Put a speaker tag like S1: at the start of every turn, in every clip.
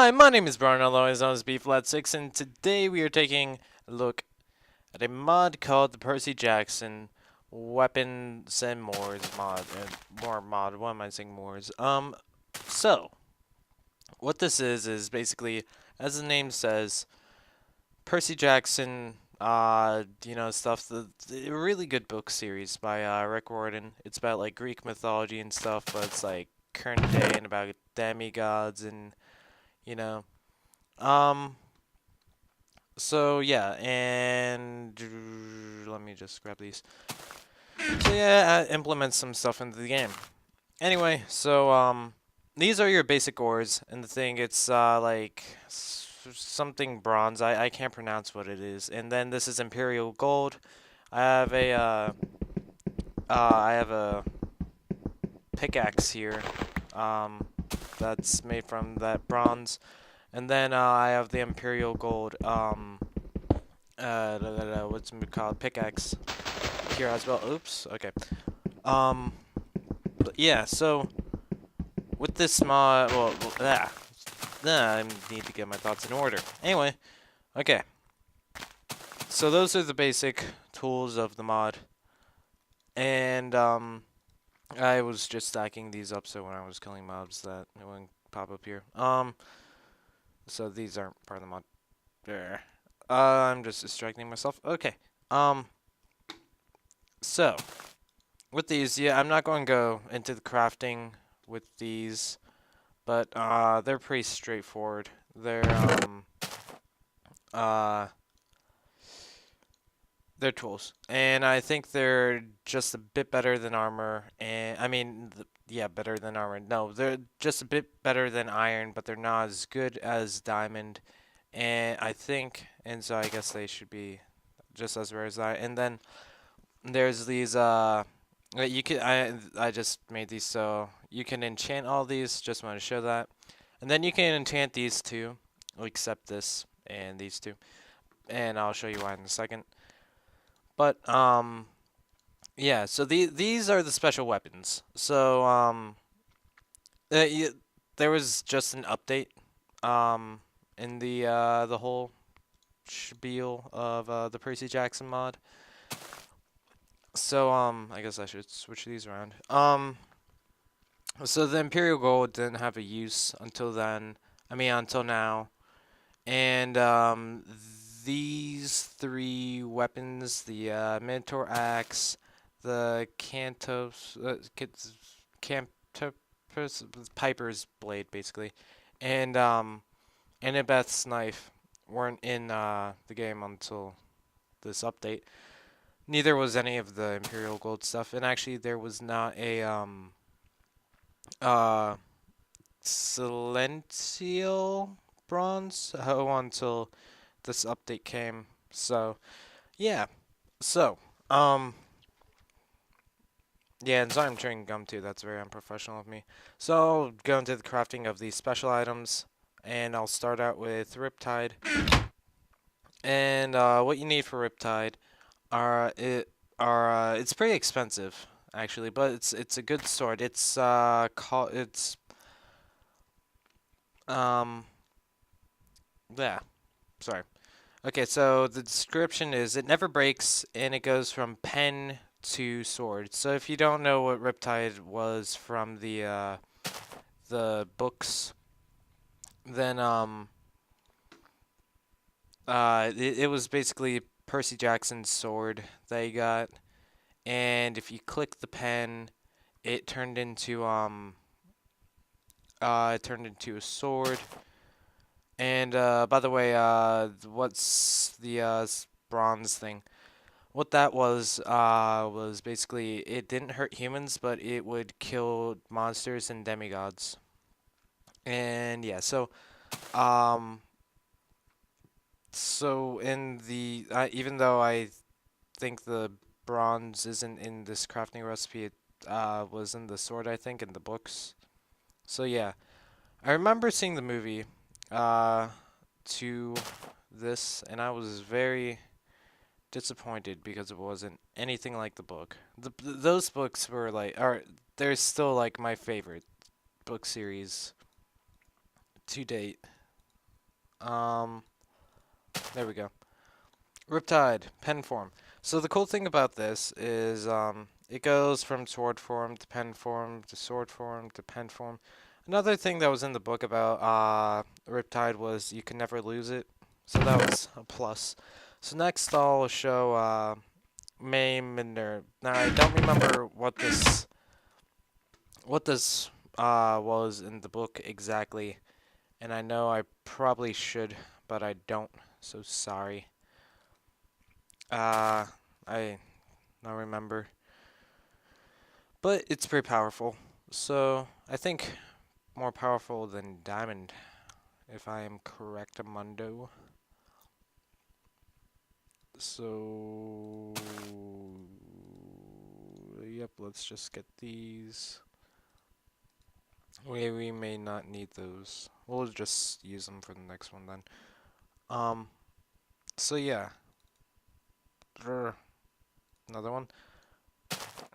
S1: Hi, my name is Brian, otherwise known as B-Flat6, and today we are taking a look at a mod called the Percy Jackson Weapons and Mores mod. More mod, why am I saying mores? So, what this is basically, as the name says, Percy Jackson, stuff, the really good book series by Rick Riordan. It's about, like, Greek mythology and stuff, but it's, like, current day and about demigods and, you know, um... So yeah, and let me just grab these. So yeah, implement some stuff into the game. Anyway, so these are your basic ores, and the thing it's like something bronze. I can't pronounce what it is. And then this is imperial gold. I have a I have a pickaxe here, that's made from that bronze, and then I have the imperial gold what's it called, pickaxe here as well. Oops. Okay. Um. But yeah. So with this mod, I need to get my thoughts in order. Anyway. Okay. So those are the basic tools of the mod, and I was just stacking these up so when I was killing mobs that it wouldn't pop up here. So these aren't part of the mod. There. I'm just distracting myself. Okay. Um. So with these, yeah, I'm not going to go into the crafting with these, but they're pretty straightforward. Uh, they're tools, and I think they're just a bit better than armor. And I mean, yeah, better than armor. No, they're just a bit better than iron, but they're not as good as diamond. And I think, and so I guess they should be just as rare as that. And then there's these you can I just made these so you can enchant all these. Just want to show that, and then you can enchant these two, except this and these two, and I'll show you why in a second. But yeah. So these are the special weapons. So uh, y there was just an update in the whole spiel of the Percy Jackson mod. So I guess I should switch these around. So the Imperial Gold didn't have a use until then. I mean, until now. And these three weapons, the Minotaur Axe, the Cantopus, Piper's Blade, basically, and Annabeth's Knife weren't in the game until this update. Neither was any of the Imperial Gold stuff, and actually there was not a uh Celestial Bronze until this update came. So yeah. So yeah, and sorry I'm chewing gum too. That's very unprofessional of me. So I'll go into the crafting of these special items, and I'll start out with Riptide. And what you need for Riptide it's pretty expensive actually, but it's a good sword. It's um yeah, sorry. Okay, so the description is it never breaks and it goes from pen to sword. So if you don't know what Riptide was from the books, then it was basically Percy Jackson's sword that he got, and if you click the pen, it turned into a sword. And by the way, what's the bronze thing? What that was basically it didn't hurt humans, but it would kill monsters and demigods. And yeah, um, so in the even though I think the bronze isn't in this crafting recipe, it was in the sword, I think, in the books. So yeah, I remember seeing the movie uh, to this, and I was very disappointed because it wasn't anything like the book. Those books were like, are they're still like my favorite book series to date. There we go. Riptide, pen form. So the cool thing about this is it goes from sword form to pen form to sword form to pen form. Another thing that was in the book about Riptide was you can never lose it, so that was a plus. So next I'll show Maim and Nerve. Now I don't remember what this was in the book exactly, and I know I probably should, but I don't. So sorry. I don't remember. But it's pretty powerful. So I think more powerful than Diamond, if I am correct, Amundo. So yep, let's just get these. We may not need those. We'll just use them for the next one then. So yeah. Another one.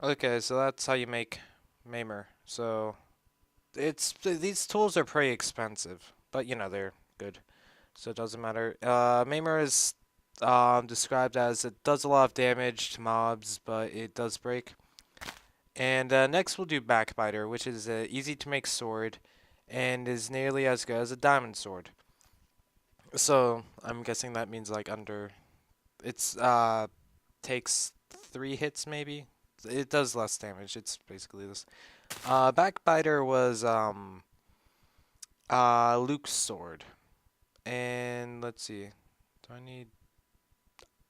S1: Okay, so that's how you make Mamer. So these tools are pretty expensive, but you know they're good, so it doesn't matter. Mamer is described as it does a lot of damage to mobs, but it does break. And next we'll do Backbiter, which is easy to make sword, and is nearly as good as a diamond sword. So I'm guessing that means like under, it's takes 3 hits maybe. It does less damage. It's basically this. Backbiter was Luke's sword. And let's see. Do I need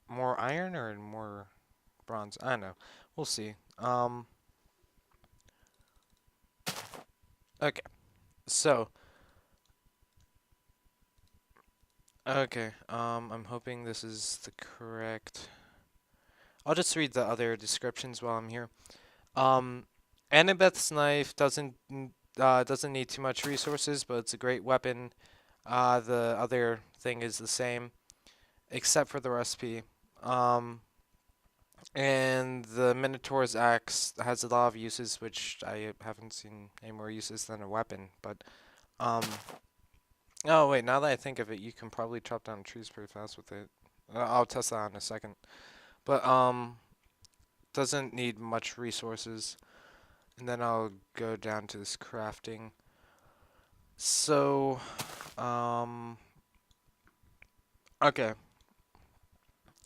S1: more iron or more bronze? I don't know. We'll see. Okay. So, okay. I'm hoping this is the correct. I'll just read the other descriptions while I'm here. Um, Annabeth's knife doesn't need too much resources, but it's a great weapon. The other thing is the same, except for the recipe. And the Minotaur's axe has a lot of uses, which I haven't seen any more uses than a weapon. But oh wait, now that I think of it, you can probably chop down trees pretty fast with it. I'll test that in a second. But doesn't need much resources. And then I'll go down to this crafting. So, okay.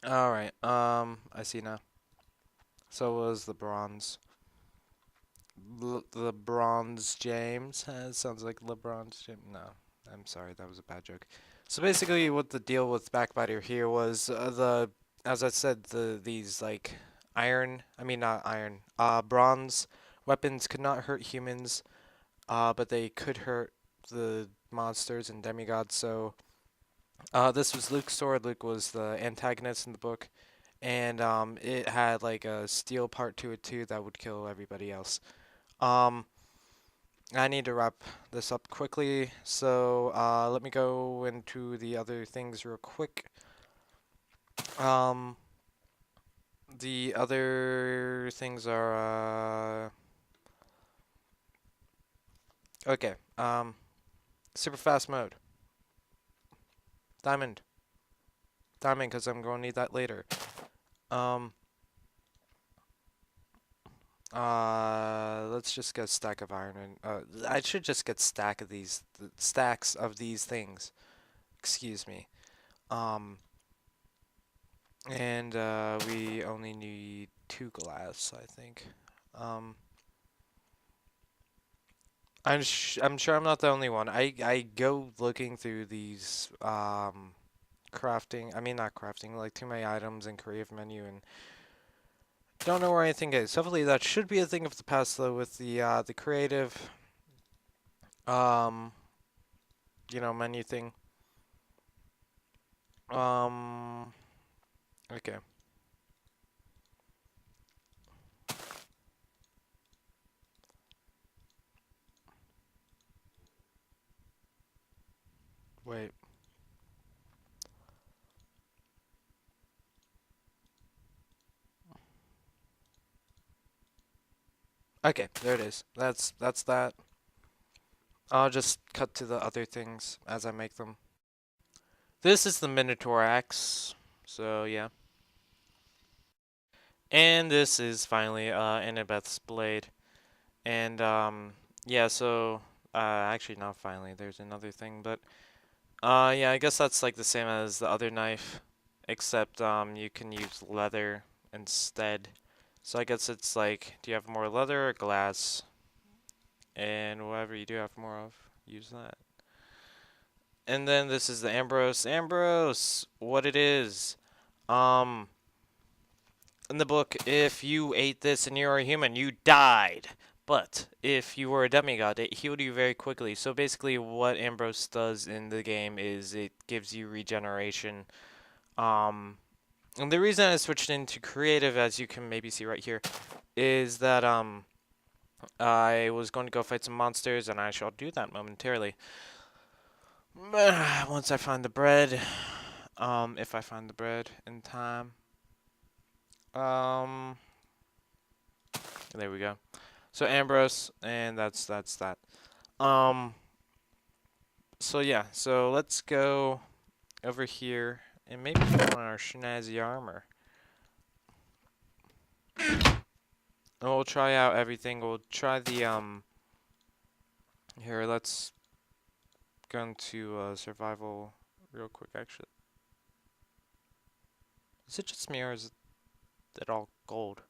S1: Alright, I see now. So was the bronze. The bronze James. Sounds like LeBron's James. No, I'm sorry, that was a bad joke. So basically, what the deal with Backbiter here was as I said, these like I mean not iron, bronze weapons could not hurt humans, but they could hurt the monsters and demigods. So this was Luke's sword. Luke was the antagonist in the book, and it had like a steel part to it too that would kill everybody else. Um, I need to wrap this up quickly, so let me go into the other things real quick. Um, the other things are okay. Super fast mode, diamond, diamond, because I'm going to need that later. Um, let's just get a stack of iron and I should just get stacks of these things. Excuse me. Um, and we only need 2 glass, I think. Um, I'm sure I'm not the only one. I go looking through these crafting. I mean not crafting, like too many items in creative menu and don't know where anything is. Hopefully that should be a thing of the past though with the creative um menu thing. Um okay. Wait. Okay, there it is. That's that. I'll just cut to the other things as I make them. This is the Minotaur axe. So yeah. And this is finally Annabeth's blade. And yeah, so actually not finally. There's another thing, but yeah, I guess that's like the same as the other knife, except you can use leather instead. So I guess it's like, do you have more leather or glass? And whatever you do have more of, use that. And then this is the Ambrose. Ambrose, what it is. Um, in the book, if you ate this and you're a human, you died. But if you were a demigod, it healed you very quickly. So basically, what Ambrose does in the game is it gives you regeneration. And the reason I switched into creative, as you can maybe see right here, is that I was going to go fight some monsters, and I shall do that momentarily. Once I find the bread, if I find the bread in time. Um, there we go. So Ambrose, and that's that. Um, so yeah, so let's go over here and maybe put on our snazzy armor. And we'll try out everything. We'll try the here, let's go into survival real quick actually. Is it just me or is it all gold?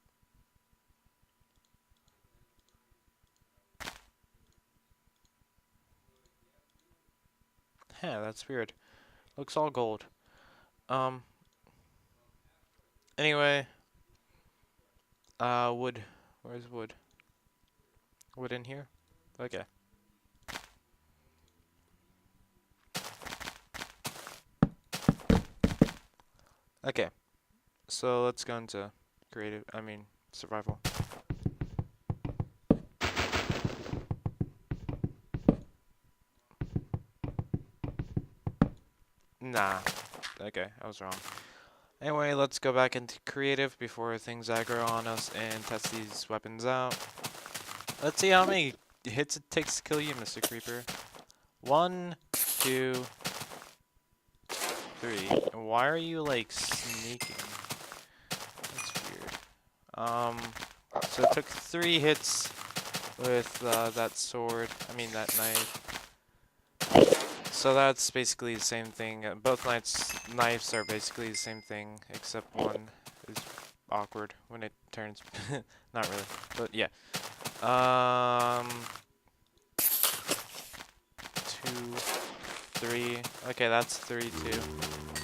S1: Yeah, that's weird. Looks all gold. Um anyway, wood. Where's wood? Wood in here? Okay. Okay. So let's go into creative, survival. Nah. Okay, I was wrong. Anyway, let's go back into creative before things aggro on us and test these weapons out. Let's see how many hits it takes to kill you, Mr. Creeper. 1, 2, 3. And why are you like sneaking? That's weird. So it took 3 hits with that sword. That knife. So that's basically the same thing. Both knives are basically the same thing, except one is awkward when it turns. Not really, but yeah. 2, 3. Okay, that's 3 too.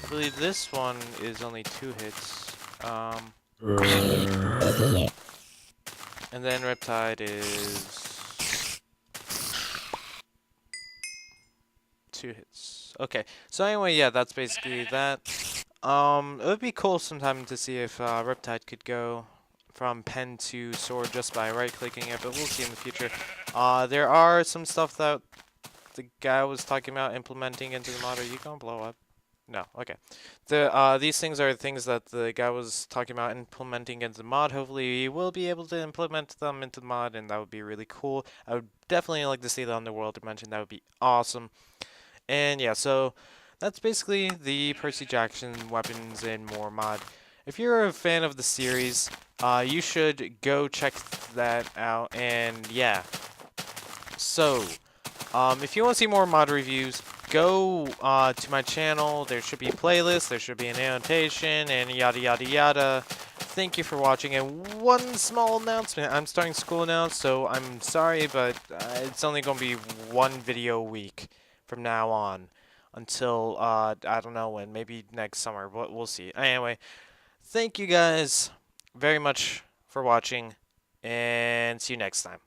S1: I believe this one is only 2 hits. And then Riptide is 2 hits. Okay, so anyway, yeah, that's basically that. It would be cool sometime to see if Riptide could go from pen to sword just by right-clicking it, but we'll see in the future. There are some stuff that the guy was talking about implementing into the mod. Are you gonna blow up? No, okay. These things are things that the guy was talking about implementing into the mod. Hopefully, we will be able to implement them into the mod, and that would be really cool. I would definitely like to see the underworld dimension. That would be awesome. And yeah, so that's basically the Percy Jackson weapons and more mod. If you're a fan of the series, you should go check that out. And yeah, so if you want to see more mod reviews, go to my channel. There should be a playlist, there should be an annotation, and yada yada yada. Thank you for watching, and one small announcement. I'm starting school now, so I'm sorry, but it's only going to be one video a week from now on until, I don't know when, maybe next summer, but we'll see. Anyway, thank you guys very much for watching, and see you next time.